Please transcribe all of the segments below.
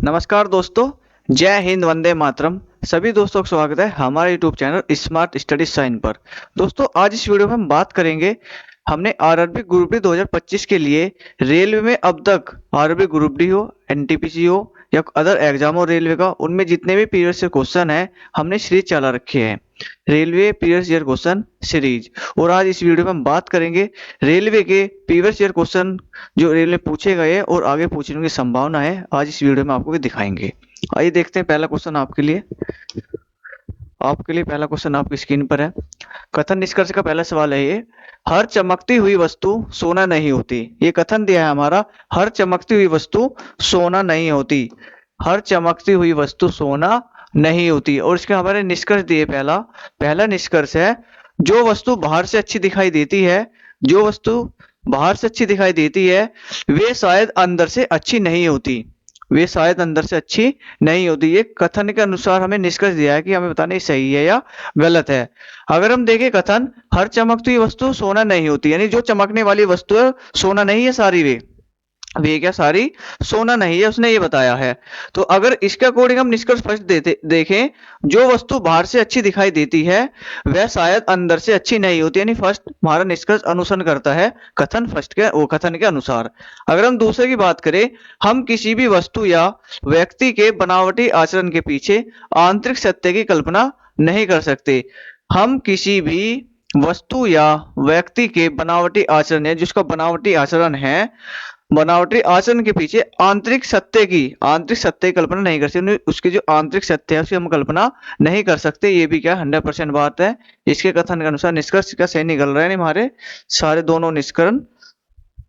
नमस्कार दोस्तों। जय हिंद, वंदे मातरम। सभी दोस्तों का स्वागत है हमारे YouTube channel Smart Study Sign पर। दोस्तों, आज इस वीडियो में हम बात करेंगे, हमने आरआरबी ग्रुप डी 2025 के लिए रेलवे में अब तक आरआरबी ग्रुप डी हो, एनटीपीसी हो या अदर एग्जाम हो रेलवे का, उनमें जितने भी प्रीवियस ईयर क्वेश्चन है हमने सीरीज चला रखे हैं, railway previous year question series. और आज इस वीडियो में हम बात करेंगे रेलवे के प्रीवियस ईयर क्वेश्चन जो रेलवे पूछे गए और आगे पूछने की संभावना है, आज इस वीडियो में आपको भी दिखाएंगे। आइए देखते हैं पहला क्वेश्चन आपके लिए पहला क्वेश्चन आपकी स्क्रीन पर है। कथन निष्कर्ष का पहला सवाल है ये, हर चमकती हुई वस्तु सोना नहीं होती। ये कथन दिया है हमारा, हर चमकती हुई वस्तु सोना नहीं होती। हर चमकती हुई वस्तु सोना नहीं होती। और इसके हमारे निष्कर्ष दिए, पहला निष्कर्ष है, जो वस्तु बाहर से अच्छी दिखाई देती है, जो वस्तु बाहर से अच्छी दिखाई देती है वे शायद अंदर से अच्छी नहीं होती। वे शायद अंदर से अच्छी नहीं होती। ये कथन के अनुसार हमें निष्कर्ष दिया है कि हमें बताना है सही है या गलत है। अगर हम देखें कथन, हर चमकती हुई वस्तु सोना नहीं होती, यानी जो चमकने वाली वस्तु है सोना नहीं है सारी, वे क्या सारी सोना नहीं है, उसने ये बताया है। तो अगर इसके अकॉर्डिंग हम निष्कर्ष फर्स्ट देखें, जो वस्तु बाहर से अच्छी दिखाई देती है वह शायद अंदर से अच्छी नहीं होती, यानी फर्स्ट हमारा निष्कर्ष अनुसरण करता है कथन फर्स्ट के वो कथन के अनुसार। अगर हम दूसरे की बात करें, हम किसी भी वस्तु या व्यक्ति के बनावटी आचरण के पीछे आंतरिक सत्य की कल्पना नहीं कर सकते। हम किसी भी वस्तु या व्यक्ति के बनावटी आचरण है, जिसका बनावटी आचरण है, बनावटी आचरण के पीछे आंतरिक सत्य की कल्पना नहीं कर सकते। उसकी जो आंतरिक सत्य है उसकी हम कल्पना नहीं कर सकते। ये भी क्या 100% बात है। इसके कथन के अनुसार निष्कर्ष का सही निकल रहा है। हमारे सारे दोनों निष्कर्ण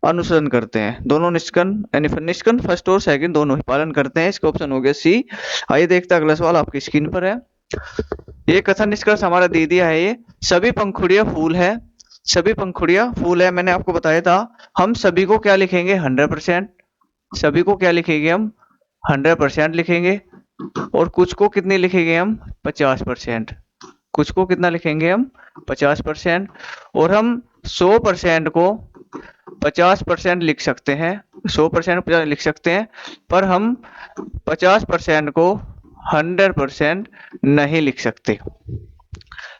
अनुसरण करते हैं, दोनों निष्कर्ण यानी निष्कर्ण फर्स्ट और सेकंड दोनों ही पालन करते हैं। इसका ऑप्शन हो गया सी। आइए देखते हैं अगला सवाल आपकी स्क्रीन पर है। ये कथन निष्कर्ष हमारा दे दिया है, ये सभी पंखुड़ियां फूल है, सभी पंखुड़ियां फूल है। मैंने आपको बताया था हम सभी को क्या लिखेंगे 100%, सभी को क्या लिखेंगे हम 100% लिखेंगे, और कुछ को कितने लिखेंगे हम 50%, कुछ को कितना लिखेंगे हम 50%, और हम 100% को 50% लिख सकते हैं, 100% 50 लिख सकते हैं, पर हम 50% को 100% नहीं लिख सकते।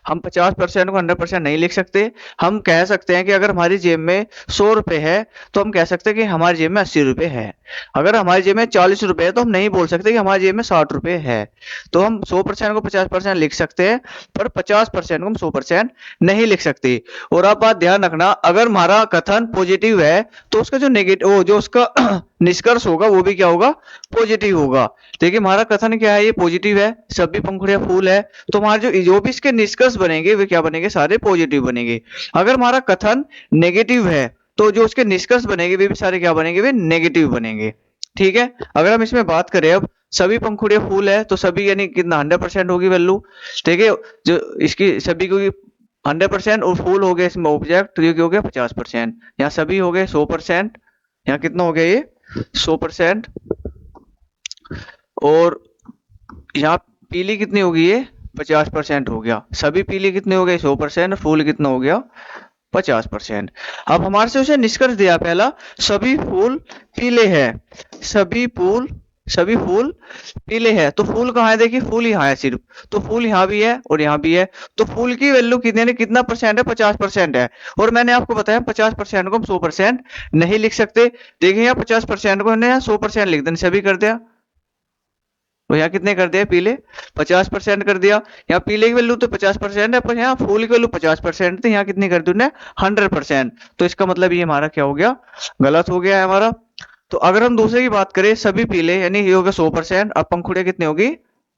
हम 50% को 100% नहीं लिख सकते। हम कह सकते हैं कि अगर हमारी जेब में 100 रुपए है तो हम कह सकते हैं कि हमारी जेब में 80 रुपए है। अगर हमारी जेब में 40 रुपए है तो हम नहीं बोल सकते कि हमारी जेब में 60 रुपए है। तो हम 100% को 50% लिख सकते हैं, पर 50% को हम 100% नहीं लिख सकते। और आप बात ध्यान रखना, अगर हमारा कथन पॉजिटिव है तो उसका जो नेगेटिव जो उसका निष्कर्ष होगा वो भी क्या होगा, पॉजिटिव होगा। देखिए हमारा कथन क्या है, ये पॉजिटिव है, सभी पंखुड़ियां फूल है, तो हमारे जो भी इसके निष्कर्ष बनेंगे वे क्या बनेंगे, सारे पॉजिटिव बनेंगे। अगर हमारा कथन नेगेटिव है तो जो उसके निष्कर्ष बनेंगे वे भी सारे क्या बनेंगे, वे नेगेटिव बनेंगे। ठीक है। अगर हम इसमें बात करें, अब सभी पंखुड़ियां फूल है तो सभी यानी कितना 100% होगी वैल्यू। ठीक है। जो इसकी सभी को 100% और फूल हो गया इसमें ऑब्जेक्ट, तो ये हो गया 50%। यहाँ सभी हो गए 100%, यहाँ कितना हो गया ये 100%, और यहाँ पीली कितनी होगी, ये 50% हो गया। सभी पीली कितने हो गए 100%, फूल कितना हो गया 50%। अब हमारे से उसे निष्कर्ष दिया पहला, सभी फूल पीले हैं, सभी फूल पीले हैं। तो फूल कहाँ है, देखिए फूल यहाँ है सिर्फ, तो फूल यहाँ भी है और यहाँ भी है, तो फूल की वैल्यू कितने कितना परसेंट है, 50% है। और मैंने आपको बताया 50% को हम 100% नहीं लिख सकते। देखिए यहाँ 50% को हमने 100% लिख देना, सभी कर दिया, तो यहाँ कितने कर दिया, पीले 50% कर दिया। यहाँ पीले की वैल्यू तो 50% है, पर यहाँ फूल की वैल्यू 50% थी, यहाँ कितनी कर दी 100%। तो इसका मतलब ये हमारा क्या हो गया, गलत हो गया है हमारा। तो अगर हम दूसरे की बात करें, सभी पीले यानी ये हो गया 100%, अब पंखुड़ियां कितनी होगी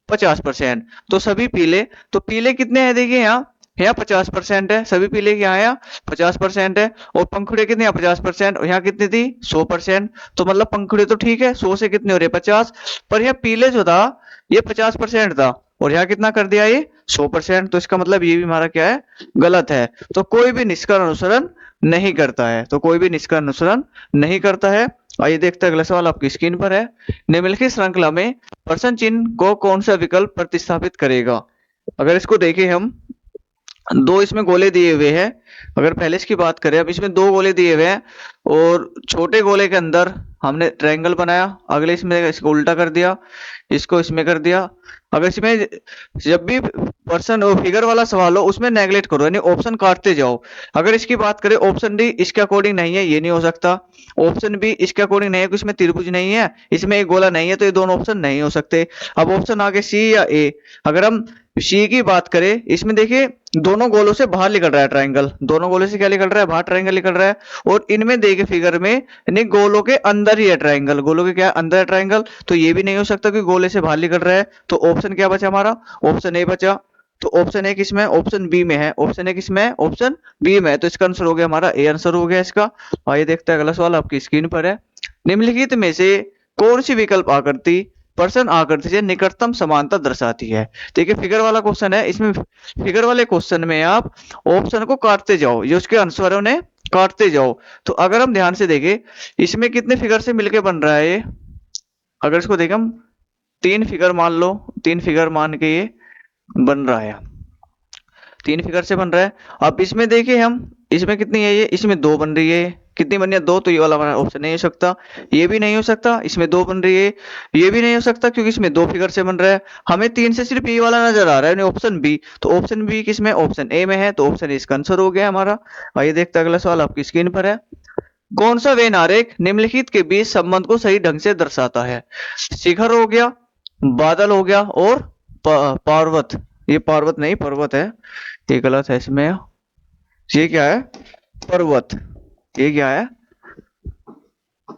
50%, तो सभी पीले, तो पीले कितने हैं, देखिए यहाँ 50% है, सभी पीले के यहाँ 50% है, और पंखुड़ियां कितनी 50%, और यहाँ कितनी थी 100%। तो मतलब पंखुड़ियां तो ठीक है, 100 से कितने हो रहे 50, पर यहाँ पीले जो था ये 50% था, और यहाँ कितना कर दिया ये 100%। तो इसका मतलब ये भी हमारा क्या है, गलत है। तो कोई भी निष्कर्ण अनुसरण नहीं करता है, तो कोई भी निष्कर्ण अनुसरण नहीं करता है। आइए देखते हैं अगला सवाल आपकी स्क्रीन पर है। निम्नलिखित श्रृंखला में प्रश्न चिन्ह को कौन सा विकल्प प्रतिस्थापित करेगा। अगर इसको देखें हम, दो इसमें गोले दिए हुए हैं। अगर पहले इसकी बात करें, अब इसमें दो गोले दिए हुए हैं और छोटे गोले के अंदर हमने ट्रायंगल बनाया, अगले इसमें इसको उल्टा कर दिया, इसको इसमें कर दिया। अगर इसमें जब भी पर्सन और फिगर वाला सवाल हो उसमें नेगलेक्ट करो, यानी ऑप्शन काटते जाओ। अगर इसकी बात करें, ऑप्शन डी इसके अकॉर्डिंग नहीं है, ये नहीं हो सकता। ऑप्शन बी इसके अकॉर्डिंग नहीं है क्योंकि इसमें त्रिभुज नहीं है, इसमें एक गोला नहीं है, तो ये दोनों ऑप्शन नहीं हो सकते। अब ऑप्शन आगे सी या ए। अगर हम सी की बात करें, इसमें देखिए दोनों गोलों से बाहर निकल रहा है ट्रायंगल, दोनों गोलों से क्या निकल रहा है, बाहर ट्रायंगल निकल रहा है। और इनमें देखिए फिगर में, यानी गोलों के अंदर ही है ट्रायंगल, गोलों के क्या है, अंदर है ट्रायंगल, तो ये भी नहीं हो सकता कि गोले से बाहर निकल रहा है। तो ऑप्शन क्या बचा हमारा, ऑप्शन ए बचा। तो ऑप्शन ए किसमें, ऑप्शन बी में है, ऑप्शन ए किसमें है, ऑप्शन बी में है। तो इसका आंसर हो गया हमारा ए, आंसर हो गया इसका। आइए देखते हैं अगला सवाल आपकी स्क्रीन पर है। निम्नलिखित में से कौन सी विकल्प आकृति पर्सन आकृति से निकटतम समानता दर्शाती है। देखिए फिगर वाला क्वेश्चन है, इसमें फिगर वाले क्वेश्चन में आप ऑप्शन को काटते जाओ, जो उसके आंसर है उन्हें काटते जाओ। तो अगर हम ध्यान से देखें, इसमें कितने फिगर से मिलके बन रहा है ये, अगर इसको देखें हम, तीन फिगर मान लो, तीन फिगर मान के ये बन रहा है, तीन फिगर से बन रहा है। अब इसमें देखिए हम, इसमें कितनी है ये, इसमें दो बन रही है, कितनी बन रही है, दो, तो ये वाला हमारा ऑप्शन नहीं हो सकता, ये भी नहीं हो सकता, इसमें दो बन रही है, ये भी नहीं हो सकता क्योंकि इसमें दो फिगर से बन रहा है। हमें तीन से सिर्फ ये वाला नजर आ रहा है, ऑप्शन बी। तो ऑप्शन बी किसमें, ऑप्शन ए में है, तो ऑप्शन इसका आंसर हो गया हमारा। आइए देखते हैं अगला सवाल आपकी स्क्रीन पर है। कौन सा वेन आरेख निम्नलिखित के बीच संबंध को सही ढंग से दर्शाता है। शिखर हो गया, बादल हो गया और पार्वत, ये पार्वत नहीं पर्वत है, ये गलत है इसमें, ये क्या है, पर्वत, ये क्या है,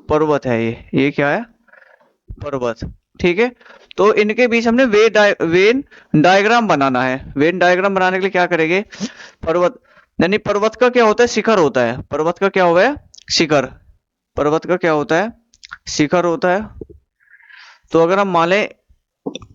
पर्वत है, ये क्या है, पर्वत। ठीक है, तो इनके बीच हमने वेन डायग्राम बनाना है। वेन डायग्राम बनाने के लिए क्या करेंगे, पर्वत, यानी पर्वत का क्या होता है, शिखर होता है, पर्वत का क्या हुआ है, शिखर, पर्वत का क्या होता है, शिखर होता है। तो अगर हम मान लें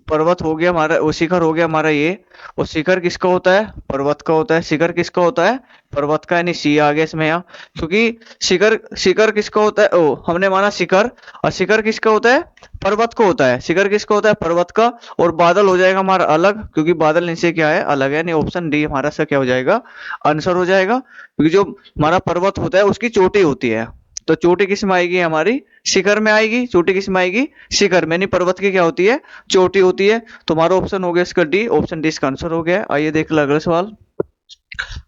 पर्वत हो गया हमारा, वो शिखर हो गया हमारा ये, और शिखर किसका होता है, पर्वत का होता है। शिखर किसका होता है, पर्वत का, यानी सी आ गया इसमें यहाँ, क्योंकि शिखर, शिखर किसका होता है, ओ हमने माना शिखर, और शिखर किसका होता है, पर्वत को होता है। शिखर किसका होता है, पर्वत का। और बादल हो जाएगा हमारा अलग, क्योंकि बादल नीचे क्या है, अलग है, यानी ऑप्शन डी हमारा सा क्या हो जाएगा, आंसर हो जाएगा। क्योंकि जो हमारा पर्वत होता है उसकी चोटी होती है, तो चोटी किस में आएगी, हमारी शिखर में आएगी, चोटी किस में आएगी, शिखर में, यानी पर्वत की क्या होती है, चोटी होती है। तुम्हारा ऑप्शन हो गया इसका डी, ऑप्शन डी इसका आंसर हो गया। आइए देख लो अगला सवाल।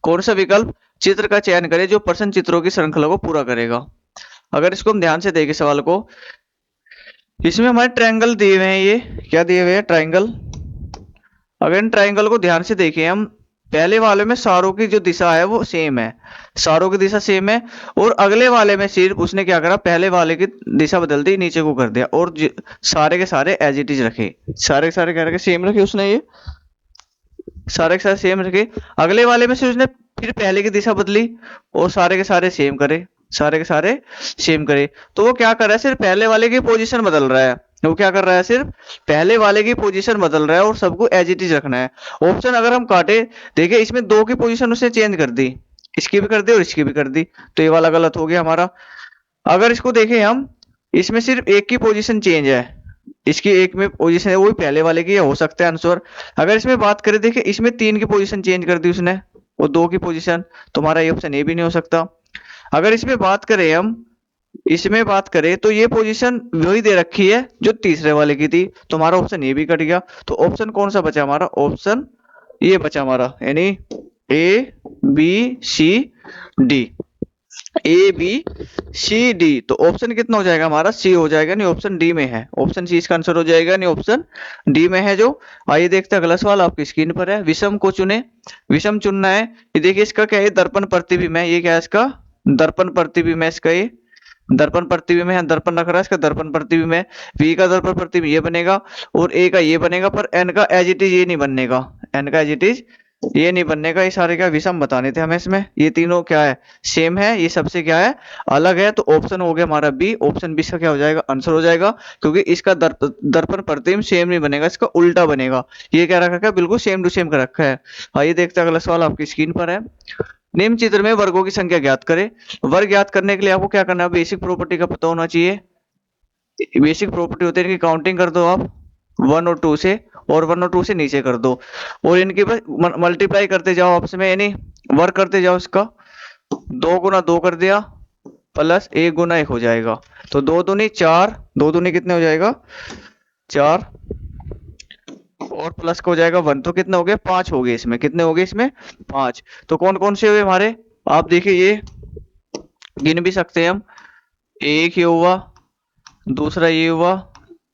कौन सा विकल्प चित्र का चयन करे जो प्रश्न चित्रों की श्रृंखला को पूरा करेगा। अगर इसको हम ध्यान से देखें सवाल को, इसमें हमारे ट्रायंगल दिए हुए हैं, ये क्या दिए हुए हैं, ट्रायंगल। अगर इन ट्रायंगल को ध्यान से देखें हम, पहले वाले में सारों की जो दिशा है वो सेम है, सारों की दिशा सेम है। और अगले वाले में सिर्फ उसने क्या करा, पहले वाले की दिशा बदल दी, नीचे को कर दिया, और सारे के सारे एज इट इज रखे, सारे के सारे क्या रखे, सेम रखे उसने, ये सारे के सारे सेम रखे। अगले वाले में से उसने फिर पहले की दिशा बदली और सारे के सारे सेम करे, सारे के सारे सेम करे। तो वो क्या कर रहा है, सिर्फ पहले वाले की पोजीशन बदल रहा है, वो क्या कर रहा है, सिर्फ पहले वाले की पोजीशन बदल रहा है और सबको एज इट इज रखना है। ऑप्शन अगर हम काटे, देखिए इसमें दो की पोजीशन उसने चेंज कर दी, इसकी भी कर दी और इसकी भी कर दी, तो ये वाला गलत हो गया हमारा। अगर इसको देखें हम, इसमें सिर्फ एक की पोजीशन चेंज है, इसकी एक में पोजीशन है, वही पहले वाले की है, हो सकता है आंसर। अगर इसमें बात करें, देखिए इसमें तीन की पोजीशन चेंज कर दी उसने, वो दो की पोजीशन, तुम्हारा ये ऑप्शन ये भी नहीं हो सकता। अगर इसमें बात करें हम, इसमें बात करें तो ये पोजीशन वही दे रखी है जो तीसरे वाले की थी, तुम्हारा ऑप्शन ये भी कट गया। तो ऑप्शन कौन सा बचा हमारा, ऑप्शन ये बचा हमारा, यानी A B C D, A B C D. तो ऑप्शन कितना हो जाएगा हमारा, सी हो जाएगा, नहीं ऑप्शन डी में है, ऑप्शन सी इसका आंसर हो जाएगा, नहीं ऑप्शन डी में है जो। आइए देखते हैं अगला सवाल आपकी स्क्रीन पर है। विषम को चुने, विषम चुनना है, ये देखिए इसका क्या है, दर्पण प्रतिबिंब है, ये क्या है इसका, दर्पण प्रतिबिंब है इसका, ये दर्पण प्रतिबिंब है, दर्पण रख रहा है, इसका दर्पण प्रतिबिंब है। वी का दर्पण प्रतिबिंब ये बनेगा और ए का ये बनेगा, पर एन का एज इट इज ये नहीं बनेगा, एन का एज इट इज ये नहीं बनने का। ये सारे क्या विषम बताने थे हमें, इसमें ये तीनों क्या है, सेम है, ये सबसे क्या है, अलग है। तो ऑप्शन हो गया हमारा बी, ऑप्शन बी इसका क्या हो जाएगा, आंसर हो जाएगा, क्योंकि इसका दर्पण प्रतिबिंब सेम नहीं बनेगा, इसका उल्टा बनेगा। ये क्या रखा है, बिल्कुल सेम टू सेम का रखा है। आइए देखते हैं अगला सवाल आपकी स्क्रीन पर है। निम्न चित्र में वर्गों की संख्या ज्ञात करें। वर्ग ज्ञात करने के लिए आपको क्या करना है, बेसिक प्रॉपर्टी का पता होना चाहिए। बेसिक प्रॉपर्टी होती है कि काउंटिंग कर दो आप 1 और 2 से, और 1 और 2 से नीचे कर दो और इनके बस मल्टीप्लाई करते जाओ आपस में, यानी वर्क करते जाओ। इसका 2 गुना 2 कर दिया प्लस 1 गुना 1 हो जाएगा, तो 2 दूनी 4, 2 दूनी कितने हो जाएगा 4 और प्लस का हो जाएगा 1, तो कितने हो गए 5 हो गए इसमें, कितने हो गए इसमें 5। तो कौन कौन से हुए हमारे, आप देखिए ये गिन भी सकते हैं हम, एक ये हुआ, दूसरा ये हुआ,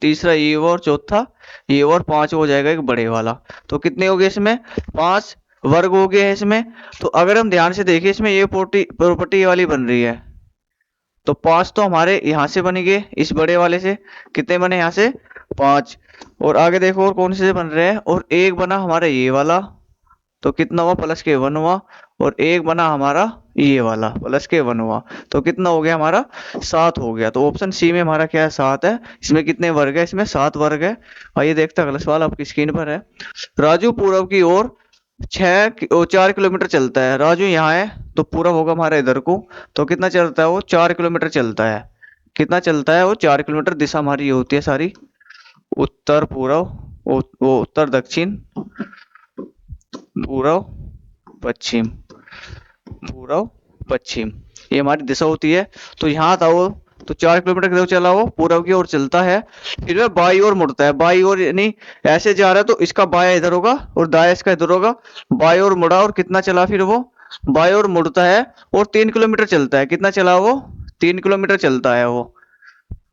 तीसरा ये हुआ और चौथा ये हुआ और 5 हो जाएगा एक बड़े वाला। तो कितने हो गए इसमें 5 वर्ग हो गए हैं इसमें। तो अगर हम ध्यान से देखें इसमें ये प्रॉपर्टी वाली बन रही है, तो 5 तो हमारे यहाँ से बन गए इस बड़े वाले से, कितने बने यहाँ से 5। और आगे देखो और कौन से बन रहे हैं, और एक बना हमारा ये वाला, तो कितना हुआ प्लस के 1 हुआ, और एक बना हमारा ये वाला प्लस के 1 हुआ, तो कितना हो गया हमारा 7 हो गया। तो ऑप्शन सी में हमारा क्या है 7 है। इसमें कितने वर्ग है, इसमें 7 वर्ग है। आइए देखते हैं अगला सवाल आपकी स्क्रीन पर है। राजू पूर्व की ओर 4 किलोमीटर चलता है। राजू यहाँ है तो पूर्व होगा हमारा इधर को, तो कितना चलता है वो 4 किलोमीटर चलता है। कितना चलता है वो 4 किलोमीटर। दिशा हमारी ये होती है सारी, उत्तर पूर्व, वो उत्तर दक्षिण, पूर्व पश्चिम, पूर्व पश्चिम, ये हमारी दिशा होती है। तो यहाँ था वो, तो 4 किलोमीटर की तरफ चला, वो पूर्व की ओर चलता है, फिर वह बाई ओर मुड़ता है। बाई ओर यानी ऐसे जा रहा है तो इसका बाया इधर होगा और दाया इसका इधर होगा। बाई ओर मुड़ा और कितना चला, फिर वो बाई ओर मुड़ता है और 3 किलोमीटर चलता है। कितना चला वो 3 किलोमीटर चलता है वो।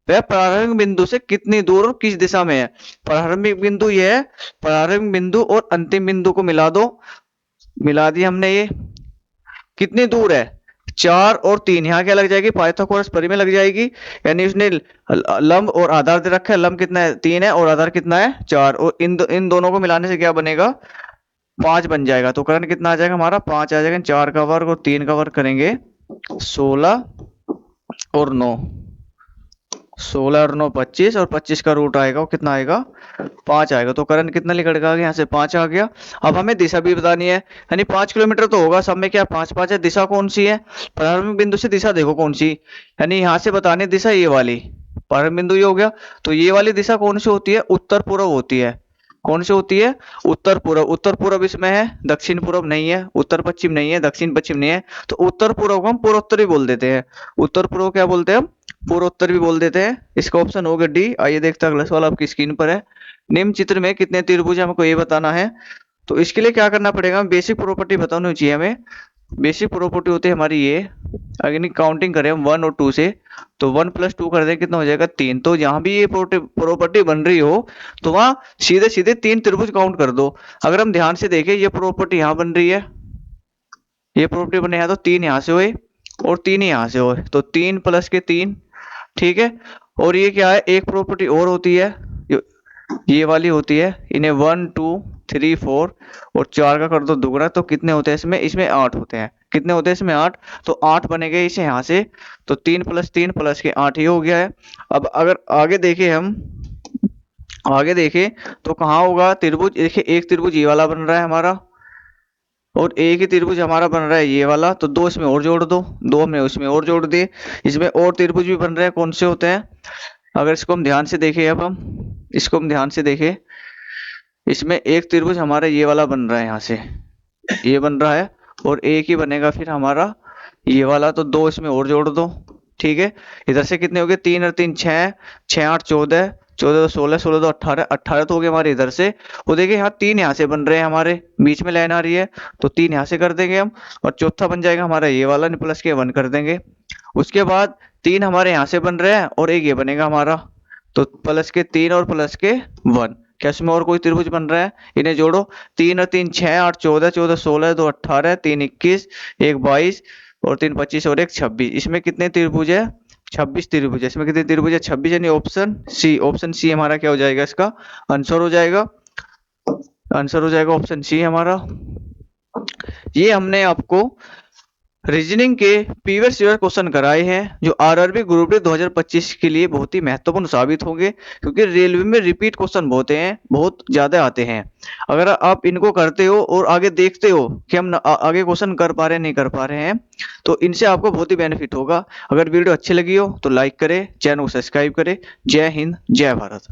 वह प्रारंभिक बिंदु से कितनी दूर और किस दिशा में है। प्रारंभिक बिंदु ये है, प्रारंभिक बिंदु और अंतिम बिंदु को मिला दो, मिला दिया हमने। ये कितनी दूर है 4 और 3, यहाँ क्या लग जाएगी पाइथागोरस परिमेय लग जाएगी, यानी उसने लंब और आधार दे रखा है। लंब कितना है 3 है और आधार कितना है 4, और इन दोनों को मिलाने से क्या बनेगा 5 बन जाएगा। तो कर्ण कितना आ जाएगा हमारा 5 आ जाएगा। 4 का वर्ग और 3 का वर्ग करेंगे 16 और 9, 16 और 9 25, और 25 का रूट आएगा वो कितना आएगा 5 आएगा। तो कर्ण कितना निकल गया यहाँ से 5 आ गया। अब हमें दिशा भी बतानी है, यानी 5 किलोमीटर तो होगा सब में, क्या 5 5 है। दिशा कौन सी है, प्रारंभिक बिंदु से दिशा देखो कौन सी, यानी यहाँ से बतानी दिशा ये वाली, प्रारंभिक बिंदु ये हो गया। तो ये वाली दिशा कौन सी होती है, उत्तर पूर्व होती है। कौन सी होती है उत्तर पूर्व। उत्तर पूर्व इसमें है, दक्षिण पूर्व नहीं है, उत्तर पश्चिम नहीं है, दक्षिण पश्चिम नहीं है। तो उत्तर पूर्व को हम पूर्वोत्तर भी बोल देते हैं। उत्तर पूर्व क्या बोलते हैं हम पूर्वोत्तर भी बोल देते हैं। इसका ऑप्शन होगा डी। आइए देखते हैं अगला सवाल आपकी स्क्रीन पर है। निम्न चित्र में कितने त्रिभुज हमको ये बताना है। तो इसके लिए क्या करना पड़ेगा, बेसिक प्रॉपर्टी बतानी चाहिए हमें। बेसिक प्रॉपर्टी होती है हमारी ये, अगर काउंटिंग करें हम 1 और 2 से, तो 1 + 2 कर दें कितना हो जाएगा 3। तो जहां भी ये प्रॉपर्टी बन रही हो तो वहां सीधे सीधे 3 त्रिभुज काउंट कर दो। अगर हम ध्यान से देखें ये प्रॉपर्टी यहाँ बन रही है, ये प्रॉपर्टी बने हैं, तो 3 यहाँ से हुए और 3 यहाँ से हुए, तो 3 + के 3, ठीक है। और ये क्या है, एक प्रॉपर्टी और होती है, ये वाली होती है। इन्हें 1 2 3 4 और 4 का कर दो दुगना, तो कितने होते हैं इसमें, इसमें 8 होते हैं। कितने होते हैं इसमें 8, तो 8 बनेंगे इसे यहाँ से, तो 3 + 3 + के 8 ही हो गया है। अब अगर आगे देखें हम, आगे देखें तो कहाँ होगा त्रिभुज, देखिए एक त्रिभुज ये वाला बन रहा है हमारा, और एक ही त्रिभुज हमारा बन रहा है ये वाला, तो 2 इसमें और जोड़ दो, 2 हमने उसमें और जोड़ दिए। इसमें और त्रिभुज भी बन रहे हैं, कौन से होते हैं, अगर इसको हम ध्यान से देखें, अब हम इसको हम ध्यान से देखें, इसमें एक त्रिभुज हमारा ये वाला बन रहा है, यहाँ से ये बन रहा है, और एक ही बनेगा फिर हमारा ये वाला, तो 2 इसमें और जोड़ दो, ठीक है। इधर से कितने हो गए 3 और 3 6, 6 8 14, 14 16, 16 2 18, 18 तो हो गए हमारे इधर से। वो देखिए यहाँ 3 यहाँ से बन रहे हैं, हमारे बीच में लाइन आ रही है, तो 3 यहाँ से कर देंगे हम, और चौथा बन जाएगा हमारा ये वाला, प्लस के 1 कर देंगे। उसके बाद 3 हमारे यहाँ से बन रहे हैं और एक ये बनेगा हमारा, तो प्लस के 3 और प्लस के 1। क्या इसमें और कोई त्रिभुज बन रहा है, इन्हें जोड़ो, 3 और 3 6 8 14, 14 16, 2 18, 3 21, 1 22 और 3 25 और 1 26। इसमें कितने त्रिभुज है 26 त्रिभुज है। इसमें कितने त्रिभुज है 26, यानी ऑप्शन सी, ऑप्शन सी हमारा क्या हो जाएगा, इसका आंसर हो जाएगा, आंसर हो जाएगा ऑप्शन सी हमारा। ये हमने आपको रीजनिंग के प्रीवियस ईयर क्वेश्चन कराए हैं, जो आरआरबी ग्रुप डी 2025 के लिए बहुत ही महत्वपूर्ण साबित होंगे, क्योंकि रेलवे में रिपीट क्वेश्चन बहुत ज्यादा आते हैं। अगर आप इनको करते हो और आगे देखते हो कि हम आगे क्वेश्चन कर पा रहे हैं नहीं कर पा रहे हैं, तो इनसे आपको बहुत ही बेनिफिट होगा। अगर वीडियो अच्छी लगी हो तो लाइक करें, चैनल को सब्सक्राइब करें। जय हिंद, जय भारत।